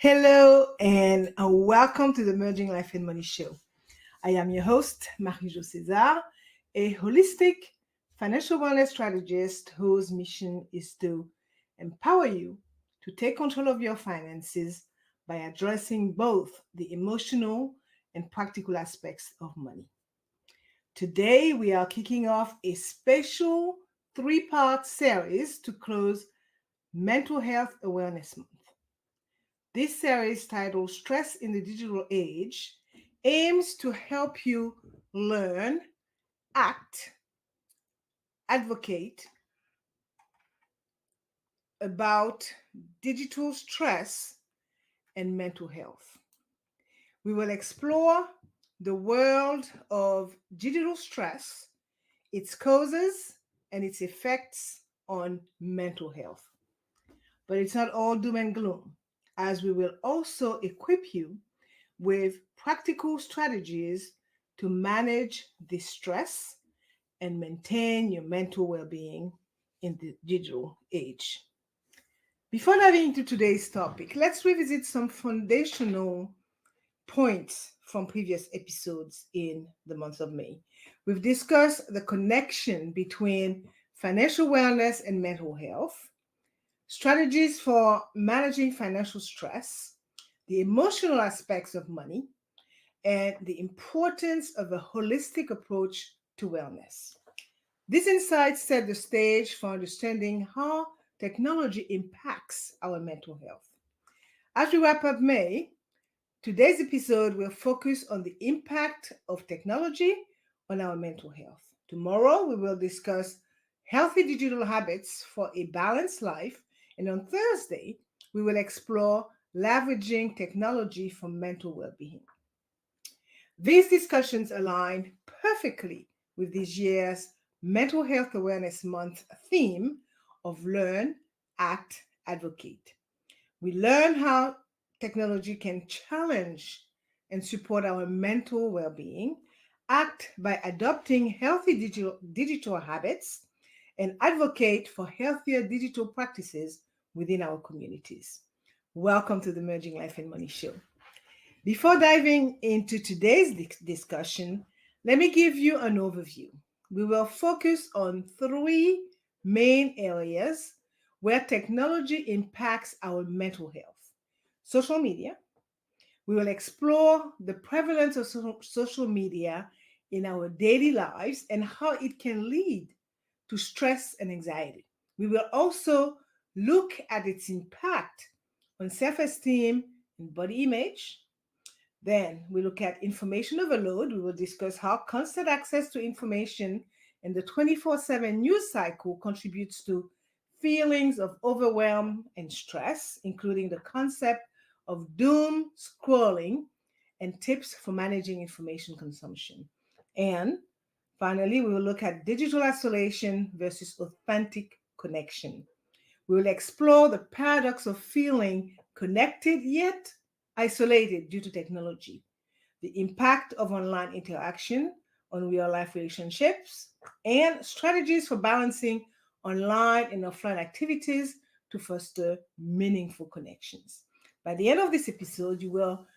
Hello and welcome to the Merging Life and Money Show. I am your host, Marie-Jo César, a holistic financial wellness strategist whose mission is to empower you to take control of your finances by addressing both the emotional and practical aspects of money. Today, we are kicking off a special three-part series to close Mental Health Awareness Month. This series, titled Stress in the Digital Age, aims to help you learn, act, advocate about digital stress and mental health. We will explore the world of digital stress, its causes, and its effects on mental health. But it's not all doom and gloom, as we will also equip you with practical strategies to manage the stress and maintain your mental well-being in the digital age. Before diving into today's topic, let's revisit some foundational points from previous episodes in the month of May. We've discussed the connection between financial wellness and mental health, strategies for managing financial stress, the emotional aspects of money, and the importance of a holistic approach to wellness. These insights set the stage for understanding how technology impacts our mental health. As we wrap up May, today's episode will focus on the impact of technology on our mental health. Tomorrow, we will discuss healthy digital habits for a balanced life. And on Thursday, we will explore leveraging technology for mental well-being. These discussions align perfectly with this year's Mental Health Awareness Month theme of Learn, Act, Advocate. We learn how technology can challenge and support our mental well-being, act by adopting healthy digital habits, and advocate for healthier digital practices within our communities. Welcome to the Merging Life and Money Show. Before diving into today's discussion, let me give you an overview. We will focus on three main areas where technology impacts our mental health. Social media. We will explore the prevalence of social media in our daily lives and how it can lead to stress and anxiety. We will also look at its impact on self-esteem and body image. Then we look at information overload. We will discuss how constant access to information and the 24/7 news cycle contributes to feelings of overwhelm and stress, including the concept of doom scrolling and tips for managing information consumption. And finally, we will look at digital isolation versus authentic connection. We will explore the paradox of feeling connected yet isolated due to technology, the impact of online interaction on real-life relationships, and strategies for balancing online and offline activities to foster meaningful connections. By the end of this episode, you will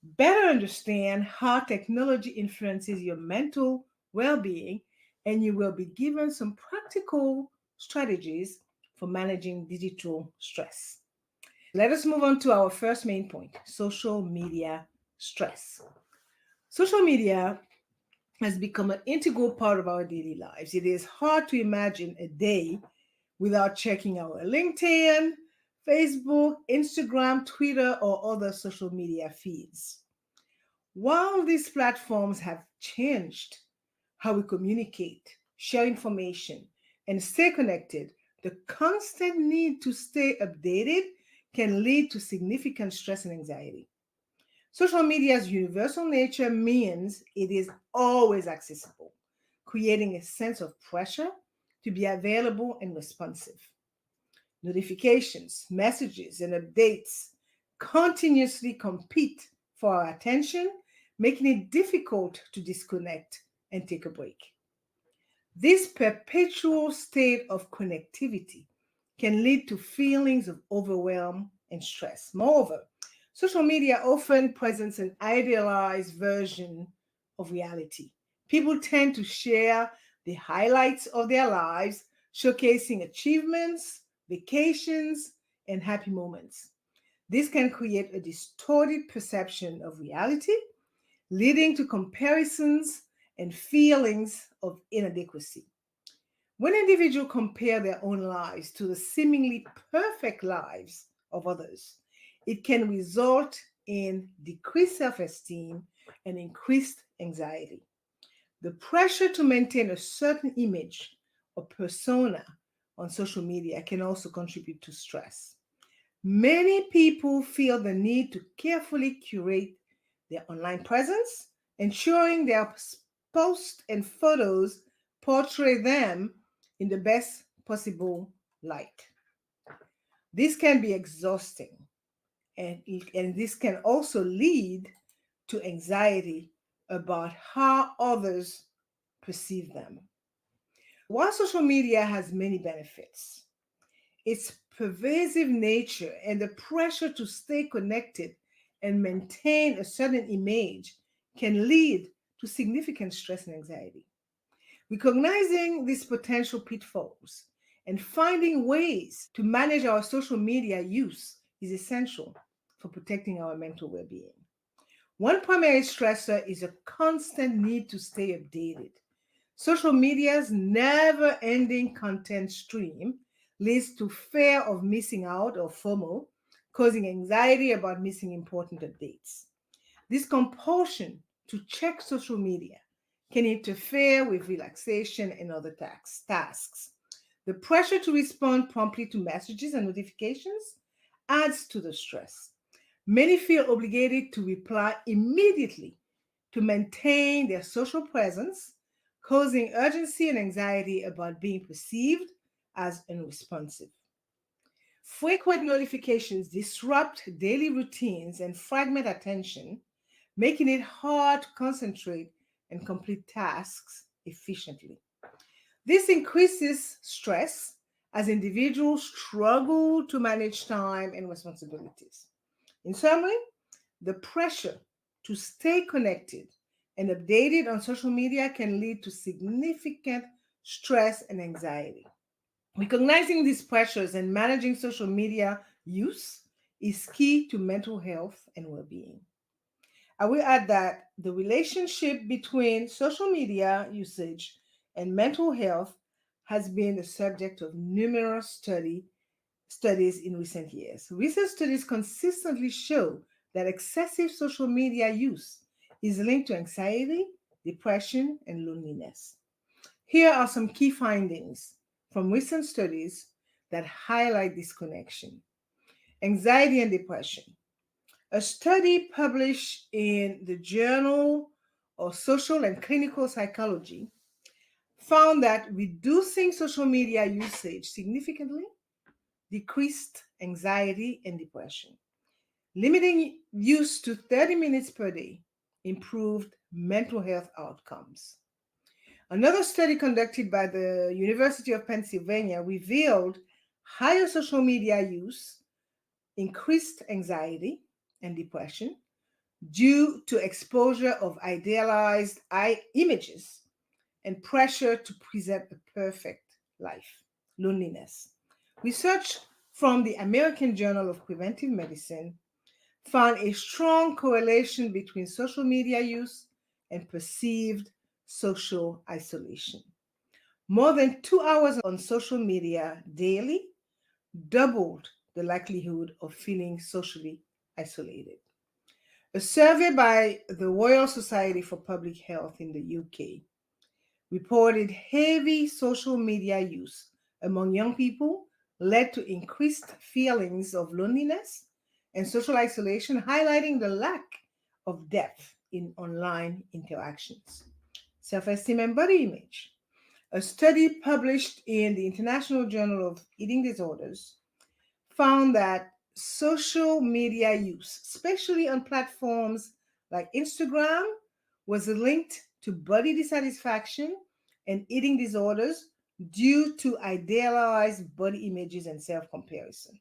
better understand how technology influences your mental well-being, and you will be given some practical strategies for managing digital stress. Let us move on to our first main point, social media stress. Social media has become an integral part of our daily lives. It is hard to imagine a day without checking our LinkedIn, Facebook, Instagram, Twitter, or other social media feeds. While these platforms have changed how we communicate, share information, and stay connected, the constant need to stay updated can lead to significant stress and anxiety. Social media's universal nature means it is always accessible, creating a sense of pressure to be available and responsive. Notifications, messages, and updates continuously compete for our attention, making it difficult to disconnect and take a break. This perpetual state of connectivity can lead to feelings of overwhelm and stress. Moreover, Social media often presents an idealized version of reality. People tend to share the highlights of their lives, showcasing achievements, vacations, and happy moments. This can create a distorted perception of reality, leading to comparisons and feelings of inadequacy. When individuals compare their own lives to the seemingly perfect lives of others, it can result in decreased self esteem and increased anxiety. The pressure to maintain a certain image or persona on social media can also contribute to stress. Many people feel the need to carefully curate their online presence, ensuring their posts and photos portray them in the best possible light. This can be exhausting, and this can also lead to anxiety about how others perceive them. While social media has many benefits, its pervasive nature and the pressure to stay connected and maintain a certain image can lead to significant stress and anxiety. Recognizing these potential pitfalls and finding ways to manage our social media use is essential for protecting our mental well being. One primary stressor is a constant need to stay updated. Social media's never ending content stream leads to fear of missing out or FOMO, causing anxiety about missing important updates. This compulsion to check social media can interfere with relaxation and other tasks. The pressure to respond promptly to messages and notifications adds to the stress. Many feel obligated to reply immediately to maintain their social presence, causing urgency and anxiety about being perceived as unresponsive. Frequent notifications disrupt daily routines and fragment attention, making it hard to concentrate and complete tasks efficiently. This increases stress as individuals struggle to manage time and responsibilities. In summary, the pressure to stay connected and updated on social media can lead to significant stress and anxiety. Recognizing these pressures and managing social media use is key to mental health and well being. I will add that the relationship between social media usage and mental health has been the subject of numerous studies in recent years. Recent studies consistently show that excessive social media use is linked to anxiety, depression, and loneliness. Here are some key findings from recent studies that highlight this connection. Anxiety and depression. A study published in the Journal of Social and Clinical Psychology found that reducing social media usage significantly decreased anxiety and depression. Limiting use to 30 minutes per day improved mental health outcomes. Another study conducted by the University of Pennsylvania revealed higher social media use increased anxiety and depression due to exposure of idealized images and pressure to present a perfect life. Loneliness. Research from the American Journal of Preventive Medicine found a strong correlation between social media use and perceived social isolation. More than 2 hours on social media daily doubled the likelihood of feeling socially isolated. A survey by the Royal Society for Public Health in the UK reported heavy social media use among young people led to increased feelings of loneliness and social isolation, highlighting the lack of depth in online interactions. Self esteem and body image. A study published in the International Journal of Eating Disorders found that social media use, especially on platforms like Instagram, was linked to body dissatisfaction and eating disorders due to idealized body images and self comparison.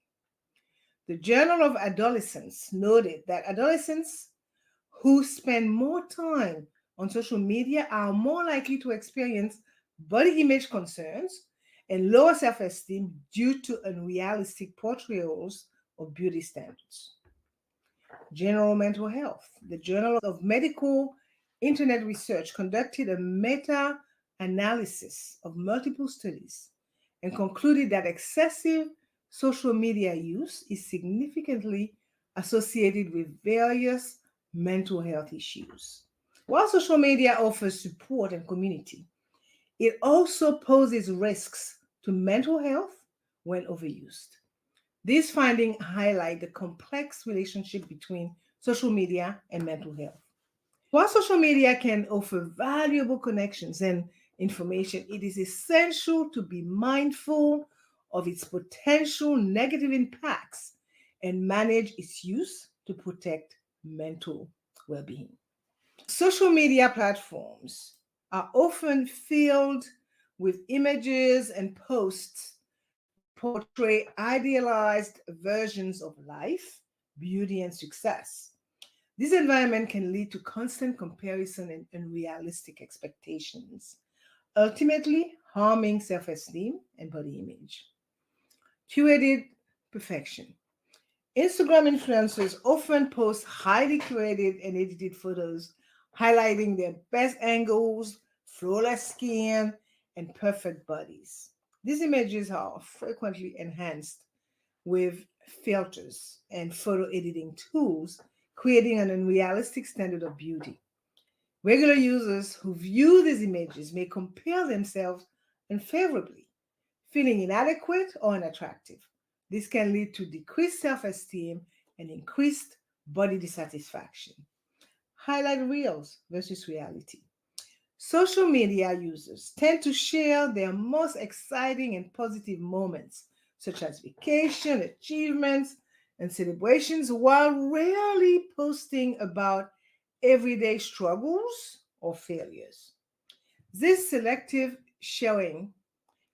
The Journal of Adolescence noted that adolescents who spend more time on social media are more likely to experience body image concerns and lower self esteem due to unrealistic portrayals of beauty standards. General Mental Health. The Journal of Medical Internet Research conducted a meta analysis of multiple studies and concluded that excessive social media use is significantly associated with various mental health issues. While social media offers support and community, it also poses risks to mental health when overused. These findings highlight the complex relationship between social media and mental health. While social media can offer valuable connections and information, it is essential to be mindful of its potential negative impacts and manage its use to protect mental well being. Social media platforms are often filled with images and posts that portray idealized versions of life, beauty, and success. This environment can lead to constant comparison and unrealistic expectations, ultimately harming self esteem and body image. Curated perfection. Instagram influencers often post highly curated and edited photos highlighting their best angles, flawless skin, and perfect bodies. These images are frequently enhanced with filters and photo editing tools, creating an unrealistic standard of beauty. Regular users who view these images may compare themselves unfavorably, feeling inadequate or unattractive. This can lead to decreased self esteem and increased body dissatisfaction. Highlight reels versus reality. Social media users tend to share their most exciting and positive moments, such as vacation, achievements, and celebrations, while rarely posting about everyday struggles or failures. This selective sharing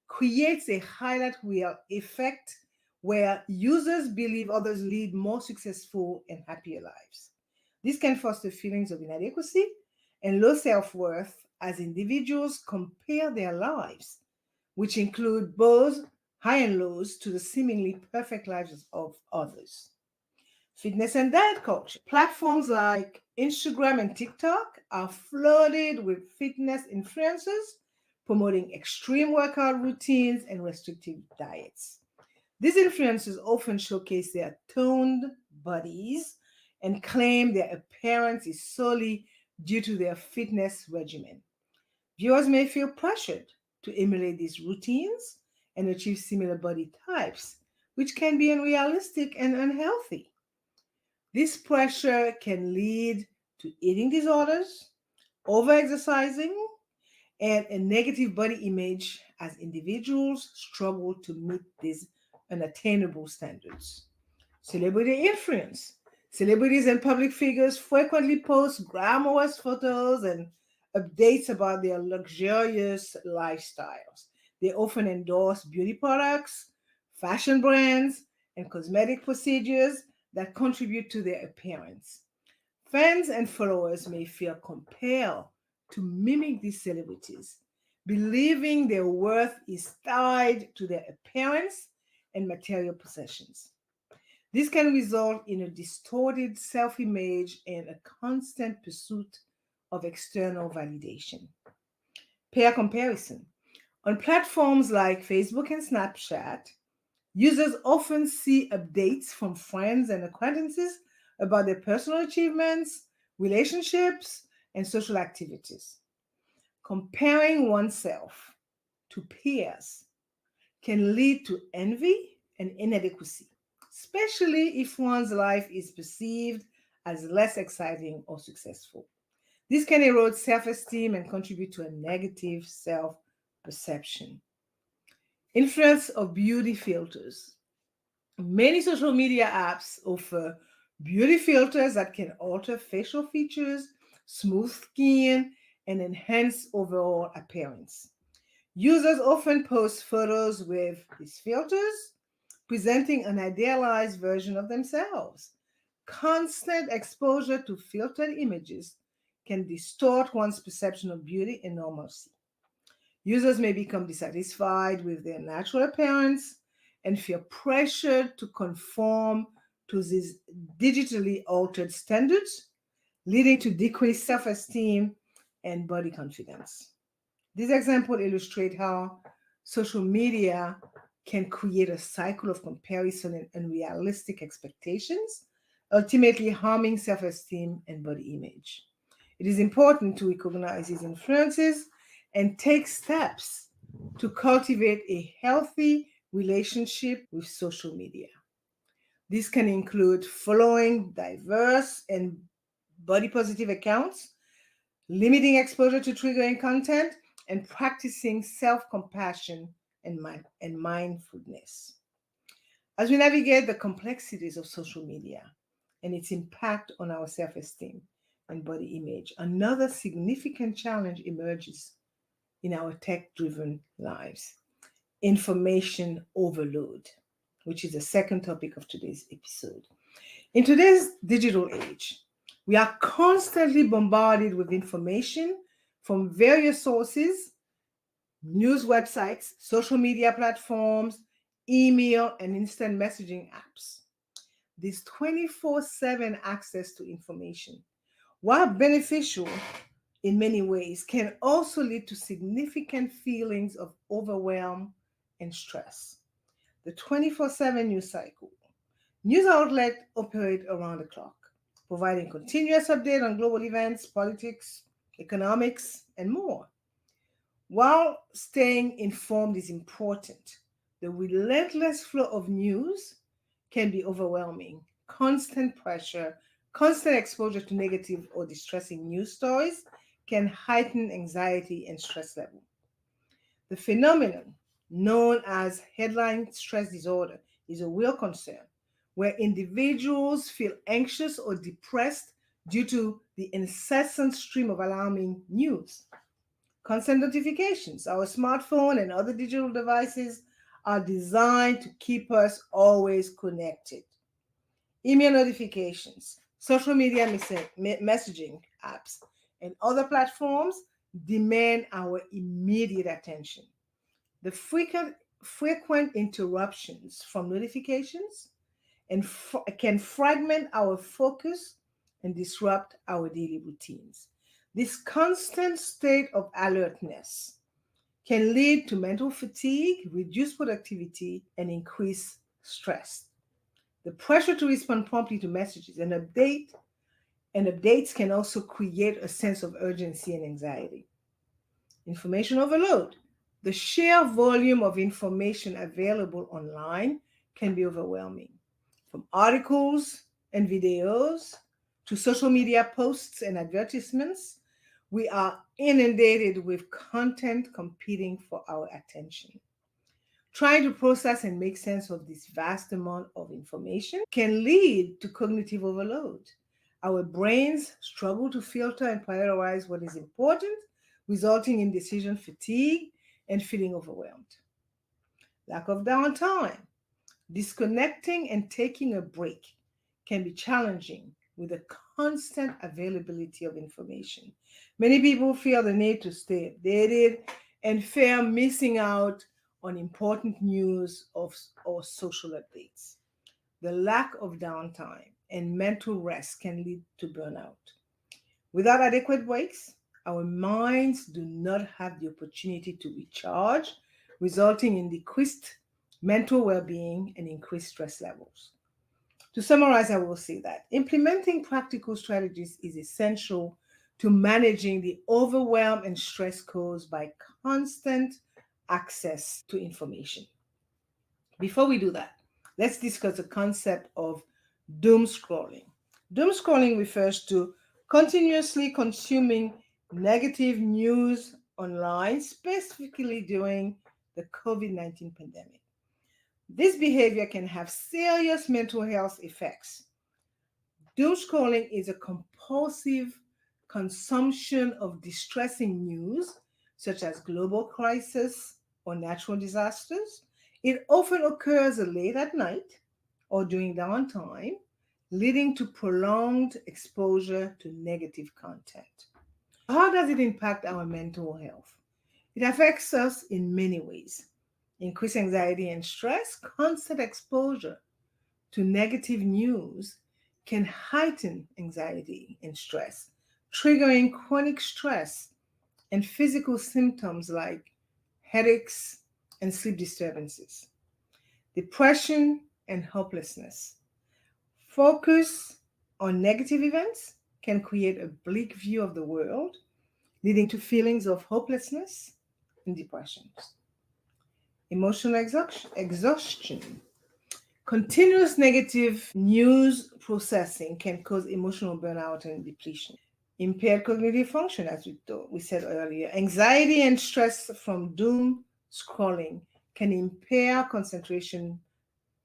creates a highlight reel effect where users believe others lead more successful and happier lives. This can foster feelings of inadequacy and low self worth as individuals compare their lives, which include both high and lows, to the seemingly perfect lives of others. Fitness and diet culture. Platforms like Instagram and TikTok are flooded with fitness influencers promoting extreme workout routines and restrictive diets. These influencers often showcase their toned bodies and claim their appearance is solely due to their fitness regimen. Viewers may feel pressured to emulate these routines and achieve similar body types, which can be unrealistic and unhealthy. This pressure can lead to eating disorders, overexercising, and a negative body image as individuals struggle to meet these unattainable standards. Celebrity influence. Celebrities and public figures frequently post glamorous photos and updates about their luxurious lifestyles. They often endorse beauty products, fashion brands, and cosmetic procedures that contribute to their appearance. Fans and followers may feel compelled to mimic these celebrities, believing their worth is tied to their appearance and material possessions. This can result in a distorted self image and a constant pursuit of external validation. Peer comparison. On platforms like Facebook and Snapchat, users often see updates from friends and acquaintances about their personal achievements, relationships, and social activities. Comparing oneself to peers can lead to envy and inadequacy, especially if one's life is perceived as less exciting or successful. This can erode self esteem and contribute to a negative self perception. Influence of beauty filters. Many social media apps offer beauty filters that can alter facial features, smooth skin, and enhance overall appearance. Users often post photos with these filters, presenting an idealized version of themselves. Constant exposure to filtered images can distort one's perception of beauty and normalcy. Users may become dissatisfied with their natural appearance and feel pressured to conform to these digitally altered standards, leading to decreased self esteem and body confidence. These examples illustrate how social media can create a cycle of comparison and unrealistic expectations, ultimately harming self esteem and body image. It is important to recognize these influences and take steps to cultivate a healthy relationship with social media. This can include following diverse and body positive accounts, limiting exposure to triggering content, and practicing self compassion and mindfulness. As we navigate the complexities of social media and its impact on our self esteem and body image, another significant challenge emerges in our tech driven lives: information overload, which is the second topic of today's episode. In today's digital age, we are constantly bombarded with information from various sources: news websites, social media platforms, email, and instant messaging apps. This 24/7 access to information, while beneficial in many ways, can also lead to significant feelings of overwhelm and stress. The 24/7 news cycle. News outlets operate around the clock, providing continuous update on global events, politics, economics, and more. While staying informed is important, the relentless flow of news can be overwhelming. Constant pressure, constant exposure to negative or distressing news stories can heighten anxiety and stress level. The phenomenon known as headline stress disorder is a real concern, where individuals feel anxious or depressed due to the incessant stream of alarming news. Constant notifications. Our smartphone and other digital devices are designed to keep us always connected. Email notifications, social media messaging apps, and other platforms demand our immediate attention. The frequent interruptions from notifications can fragment our focus and disrupt our daily routines. This constant state of alertness can lead to mental fatigue, reduced productivity, and increased stress. The pressure to respond promptly to messages and updates can also create a sense of urgency and anxiety. Information overload. The sheer volume of information available online can be overwhelming. From articles and videos to social media posts and advertisements, we are inundated with content competing for our attention. Trying to process and make sense of this vast amount of information can lead to cognitive overload. Our brains struggle to filter and prioritize what is important, resulting in decision fatigue and feeling overwhelmed. Lack of downtime. Disconnecting and taking a break can be challenging with the constant availability of information. Many people feel the need to stay updated and fear missing out on important news or social updates. The lack of downtime and mental rest can lead to burnout. Without adequate breaks, our minds do not have the opportunity to recharge, resulting in decreased mental well being and increased stress levels. To summarize, I will say that implementing practical strategies is essential to managing the overwhelm and stress caused by constant access to information. Before we do that, let's discuss the concept of doom scrolling. Doom scrolling refers to continuously consuming negative news online, specifically during the COVID-19 pandemic. This behavior can have serious mental health effects. Doom scrolling is a compulsive consumption of distressing news, such as global crisis or natural disasters. It often occurs late at night or during downtime, leading to prolonged exposure to negative content. How does it impact our mental health? It affects us in many ways. Increased anxiety and stress, constant exposure to negative news can heighten anxiety and stress, triggering chronic stress and physical symptoms like headaches and sleep disturbances, depression and hopelessness. Focus on negative events can create a bleak view of the world, leading to feelings of hopelessness and depression. Emotional exhaustion. Continuous negative news processing can cause emotional burnout and depletion. Impaired cognitive function, as we said earlier. Anxiety and stress from doom scrolling can impair concentration,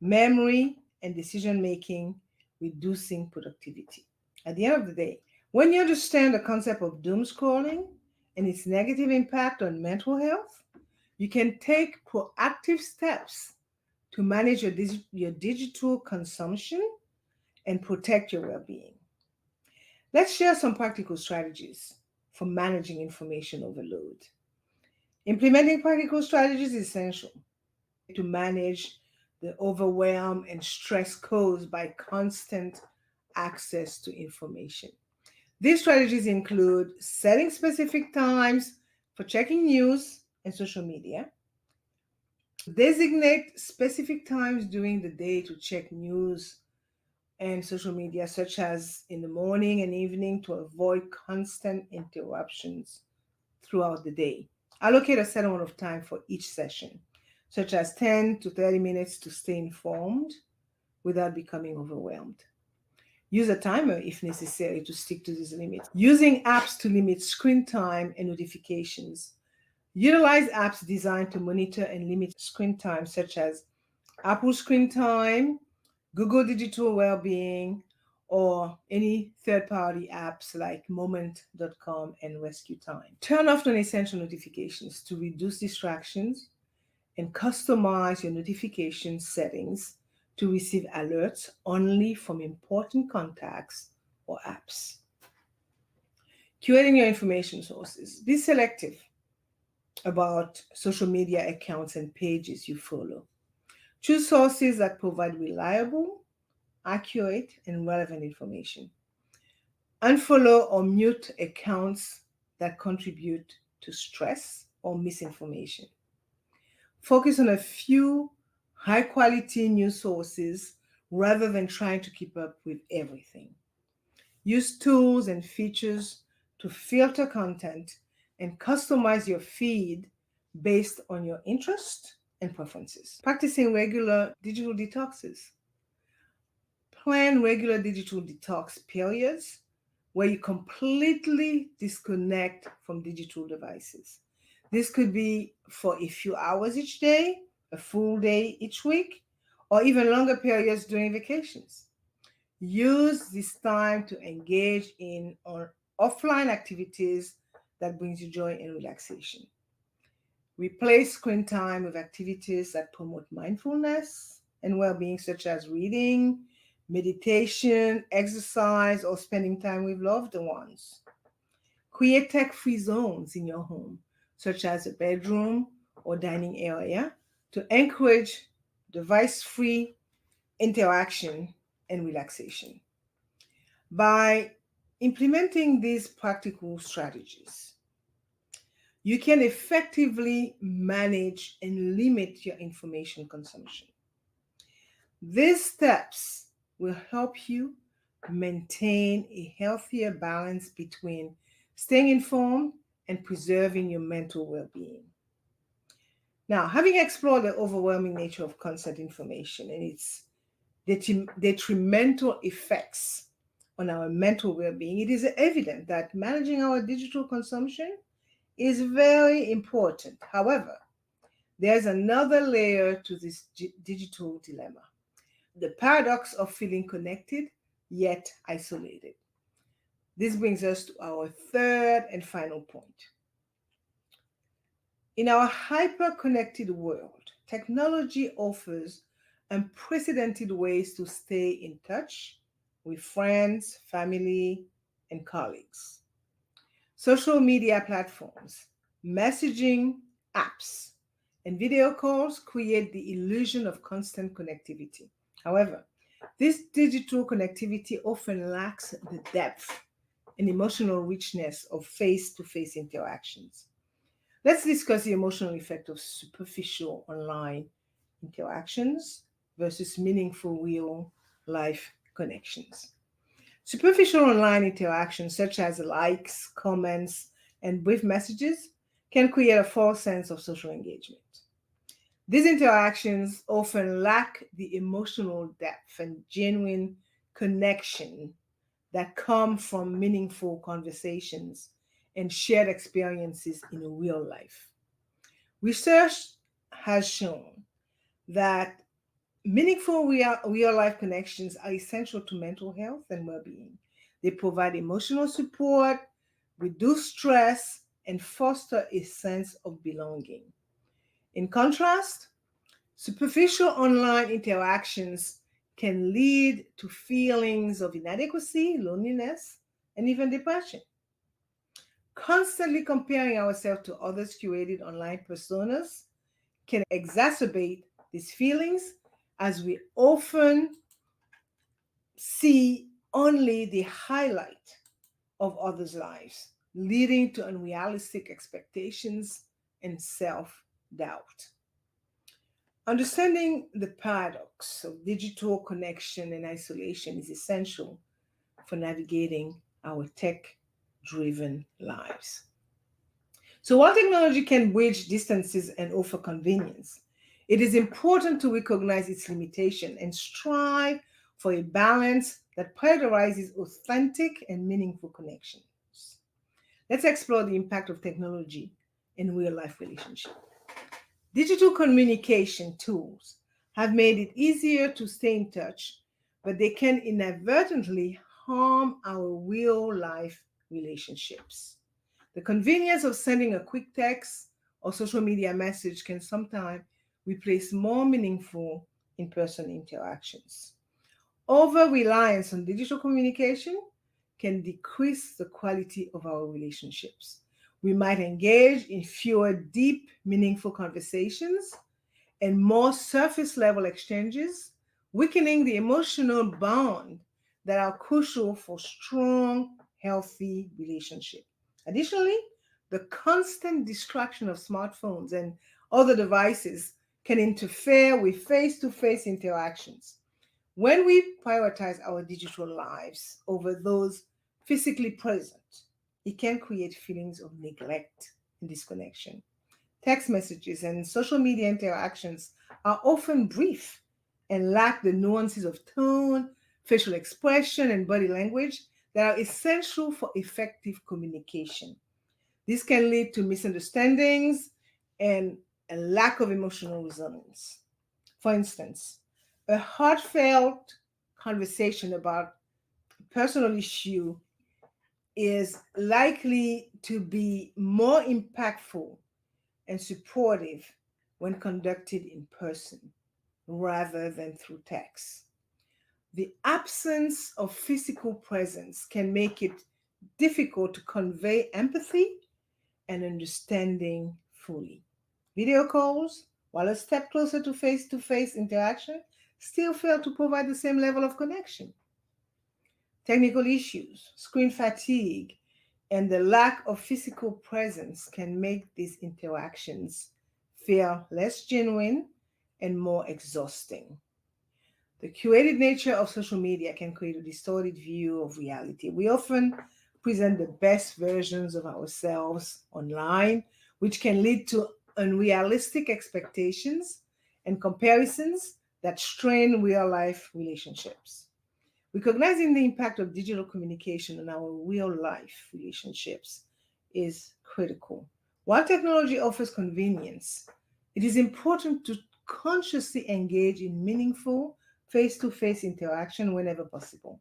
memory, and decision making, reducing productivity. At the end of the day, when you understand the concept of doom scrolling and its negative impact on mental health, you can take proactive steps to manage your digital consumption and protect your well being. Let's share some practical strategies for managing information overload. Implementing practical strategies is essential to manage the overwhelm and stress caused by constant access to information. These strategies include setting specific times for checking news and social media. Designate specific times during the day to check news and social media, such as in the morning and evening, to avoid constant interruptions throughout the day. Allocate a set amount of time for each session, such as 10 to 30 minutes to stay informed without becoming overwhelmed. Use a timer if necessary to stick to these limits. Using apps to limit screen time and notifications. Utilize apps designed to monitor and limit screen time, such as Apple Screen Time, Google Digital Wellbeing, or any third party apps like Moment.com and Rescue Time. Turn off non essential notifications to reduce distractions and customize your notification settings to receive alerts only from important contacts or apps. Curating your information sources. Be selective about social media accounts and pages you follow. Choose sources that provide reliable, accurate, and relevant information. Unfollow or mute accounts that contribute to stress or misinformation. Focus on a few high quality news sources rather than trying to keep up with everything. Use tools and features to filter content and customize your feed based on your interest and preferences. Practicing regular digital detoxes. Plan regular digital detox periods where you completely disconnect from digital devices. This could be for a few hours each day, a full day each week, or even longer periods during vacations. Use this time to engage in offline activities that brings you joy and relaxation. Replace screen time with activities that promote mindfulness and well-being, such as reading, meditation, exercise, or spending time with loved ones. Create tech-free zones in your home, such as a bedroom or dining area, to encourage device-free interaction and relaxation. By implementing these practical strategies, you can effectively manage and limit your information consumption. These steps will help you maintain a healthier balance between staying informed and preserving your mental well being. Now, having explored the overwhelming nature of constant information and its detrimental effects on our mental well being, it is evident that managing our digital consumption is very important. However, there's another layer to this digital dilemma: the paradox of feeling connected yet isolated. This brings us to our third and final point. In our hyper connected world, technology offers unprecedented ways to stay in touch with friends, family, and colleagues. Social media platforms, messaging apps, and video calls create the illusion of constant connectivity. However, this digital connectivity often lacks the depth and emotional richness of face to face interactions. Let's discuss the emotional effect of superficial online interactions versus meaningful real life connections. Superficial online interactions, such as likes, comments, and brief messages, can create a false sense of social engagement. These interactions often lack the emotional depth and genuine connection that come from meaningful conversations and shared experiences in real life. Research has shown that meaningful real life connections are essential to mental health and well being. They provide emotional support, reduce stress, and foster a sense of belonging. In contrast, superficial online interactions can lead to feelings of inadequacy, loneliness, and even depression. Constantly comparing ourselves to others' curated online personas can exacerbate these feelings as we often see only the highlight of others' lives, leading to unrealistic expectations and self doubt. Understanding the paradox of digital connection and isolation is essential for navigating our tech driven lives. So, while technology can bridge distances and offer convenience, it is important to recognize its limitation and strive for a balance that prioritizes authentic and meaningful connections. Let's explore the impact of technology in real life relationships. Digital communication tools have made it easier to stay in touch, but they can inadvertently harm our real life relationships. The convenience of sending a quick text or social media message can sometimes replace more meaningful in person interactions. Over reliance on digital communication can decrease the quality of our relationships. We might engage in fewer deep, meaningful conversations and more surface level exchanges, weakening the emotional bond that are crucial for strong, healthy relationships. Additionally, the constant distraction of smartphones and other devices can interfere with face to face interactions. When we prioritize our digital lives over those physically present, it can create feelings of neglect and disconnection. Text messages and social media interactions are often brief and lack the nuances of tone, facial expression, and body language that are essential for effective communication. This can lead to misunderstandings and a lack of emotional resilience. For instance, a heartfelt conversation about a personal issue is likely to be more impactful and supportive when conducted in person rather than through text. The absence of physical presence can make it difficult to convey empathy and understanding fully. Video calls, while a step closer to face interaction, still fail to provide the same level of connection. Technical issues, screen fatigue, and the lack of physical presence can make these interactions feel less genuine and more exhausting. The curated nature of social media can create a distorted view of reality. We often present the best versions of ourselves online, which can lead to unrealistic expectations and comparisons that strain real life relationships. Recognizing the impact of digital communication on our real life relationships is critical. While technology offers convenience, it is important to consciously engage in meaningful face to face interaction whenever possible.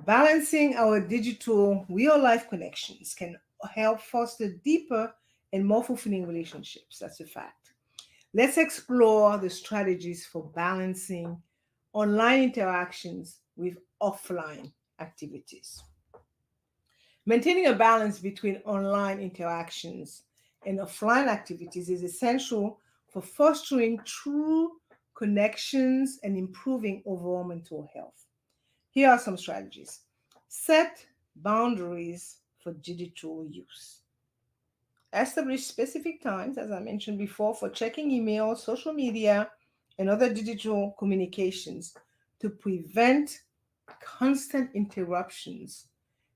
Balancing our digital real life connections can help foster deeper and more fulfilling relationships. That's a fact. Let's explore the strategies for balancing online interactions with offline activities. Maintaining a balance between online interactions and offline activities is essential for fostering true connections and improving overall mental health. Here are some strategies. Set boundaries for digital use. Establish specific times, as I mentioned before, for checking email, social media, and other digital communications to prevent constant interruptions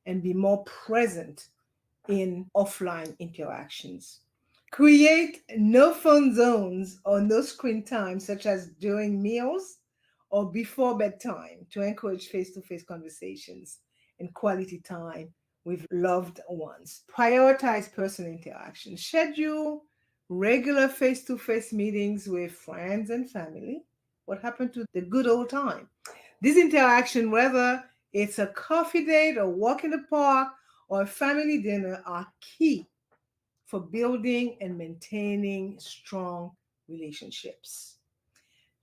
and be more present in offline interactions. Create no phone zones or no screen time, such as during meals or before bedtime, to encourage face to face conversations and quality time with loved ones. Prioritize personal interaction. Schedule regular face to face meetings with friends and family. What happened to the good old time? This interaction, whether it's a coffee date, a walk in the park, or a family dinner, are key for building and maintaining strong relationships.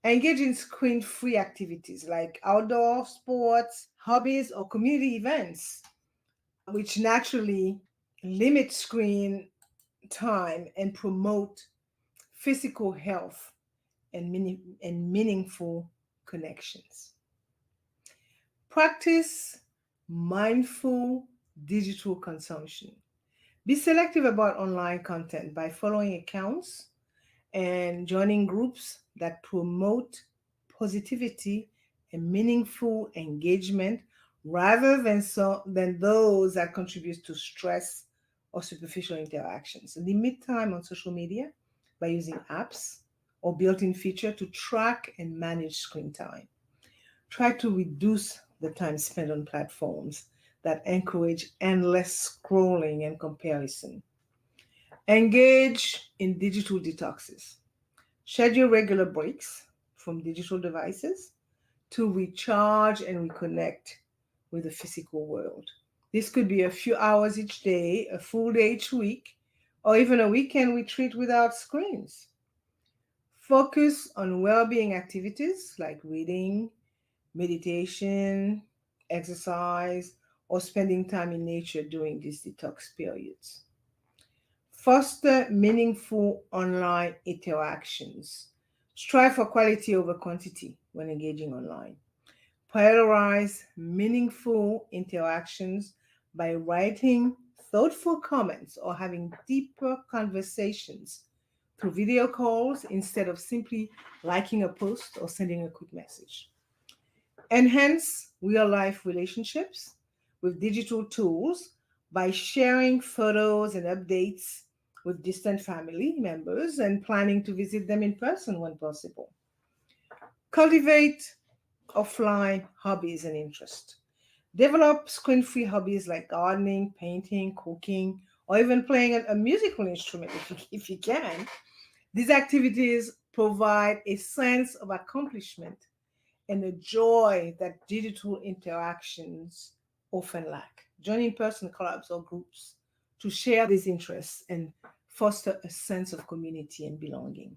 Engage in screen free activities like outdoor sports, hobbies, or community events, which naturally limit screen time and promote physical health and, meaningful connections. Practice mindful digital consumption. Be selective about online content by following accounts and joining groups that promote positivity and meaningful engagement rather than those that contribute to stress or superficial interactions. Limit time on social media by using apps or built-in feature to track and manage screen time. Try to reduce the time spent on platforms that encourage endless scrolling and comparison. Engage in digital detoxes. Schedule regular breaks from digital devices to recharge and reconnect with the physical world. This could be a few hours each day, a full day each week, or even a weekend retreat without screens. Focus on well being activities like reading, meditation, exercise, or spending time in nature during these detox periods. Foster meaningful online interactions. Strive for quality over quantity when engaging online. Prioritize meaningful interactions by writing thoughtful comments or having deeper conversations through video calls instead of simply liking a post or sending a quick message. Enhance real life relationships with digital tools by sharing photos and updates with distant family members and planning to visit them in person when possible. Cultivate offline hobbies and interests. Develop screen free hobbies like gardening, painting, cooking, or even playing a musical instrument if you can. These activities provide a sense of accomplishment and the joy that digital interactions often lack. Join in person clubs or groups to share these interests and foster a sense of community and belonging.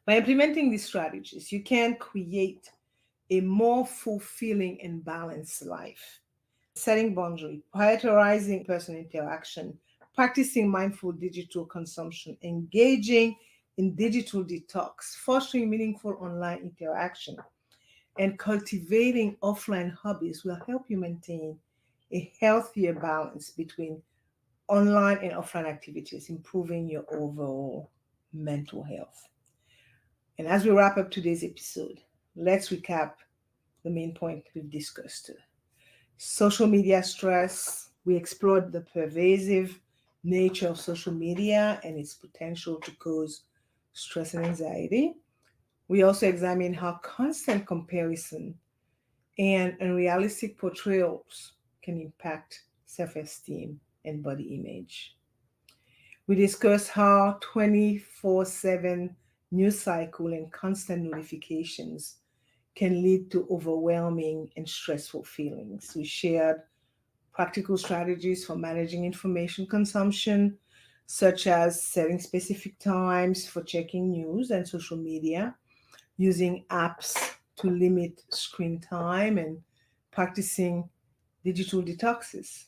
By implementing these strategies, you can create a more fulfilling and balanced life. Setting boundaries, prioritizing person interaction, practicing mindful digital consumption, engaging in digital detox, fostering meaningful online interaction, and cultivating offline hobbies will help you maintain a healthier balance between online and offline activities, improving your overall mental health. And as we wrap up today's episode, let's recap the main point we've discussed. Social media stress. We explored the pervasive nature of social media and its potential to cause stress and anxiety. We also examined how constant comparison and unrealistic portrayals can impact self esteem and body image. We discussed how 24/7 news cycle and constant notifications can lead to overwhelming and stressful feelings. We shared practical strategies for managing information consumption, such as setting specific times for checking news and social media, using apps to limit screen time, and practicing digital detoxes.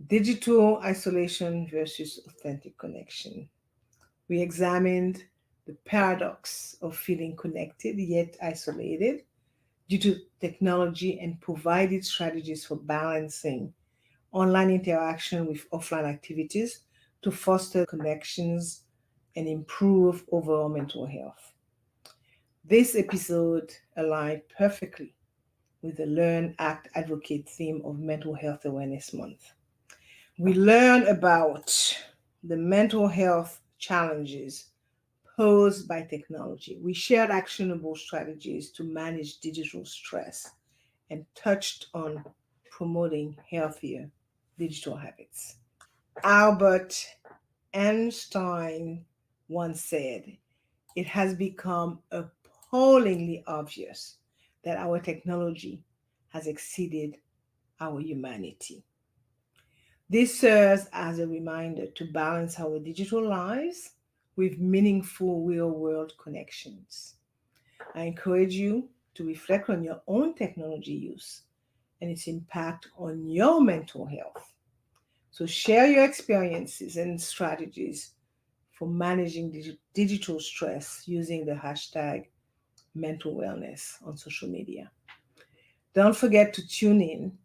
Digital isolation versus authentic connection. We examined the paradox of feeling connected yet isolated due to technology and provided strategies for balancing online interaction with offline activities to foster connections and improve overall mental health. This episode aligned perfectly with the Learn, Act, Advocate theme of Mental Health Awareness Month. We learn about the mental health challenges posed by technology. We shared actionable strategies to manage digital stress and touched on promoting healthier digital habits. Albert Einstein once said, "It has become appallingly obvious that our technology has exceeded our humanity." This serves as a reminder to balance our digital lives with meaningful real world connections. I encourage you to reflect on your own technology use and its impact on your mental health. So, share your experiences and strategies for managing digital stress using the hashtag mental wellness on social media. Don't forget to tune in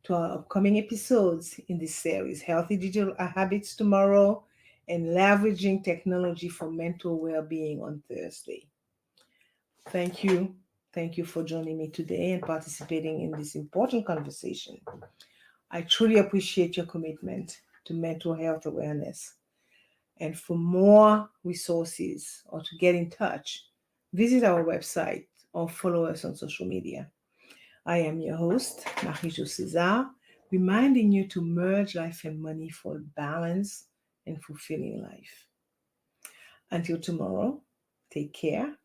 to our upcoming episodes in this series: Healthy Digital Habits tomorrow and Leveraging Technology for Mental Well-Being on Thursday. Thank you. Thank you for joining me today and participating in this important conversation. I truly appreciate your commitment to mental health awareness. And for more resources or to get in touch, visit our website or follow us on social media. I am your host, Marie-Jo César, reminding you to merge life and money for a balanced and fulfilling life. Until tomorrow, take care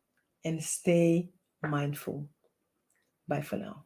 and stay mindful. Bye for now.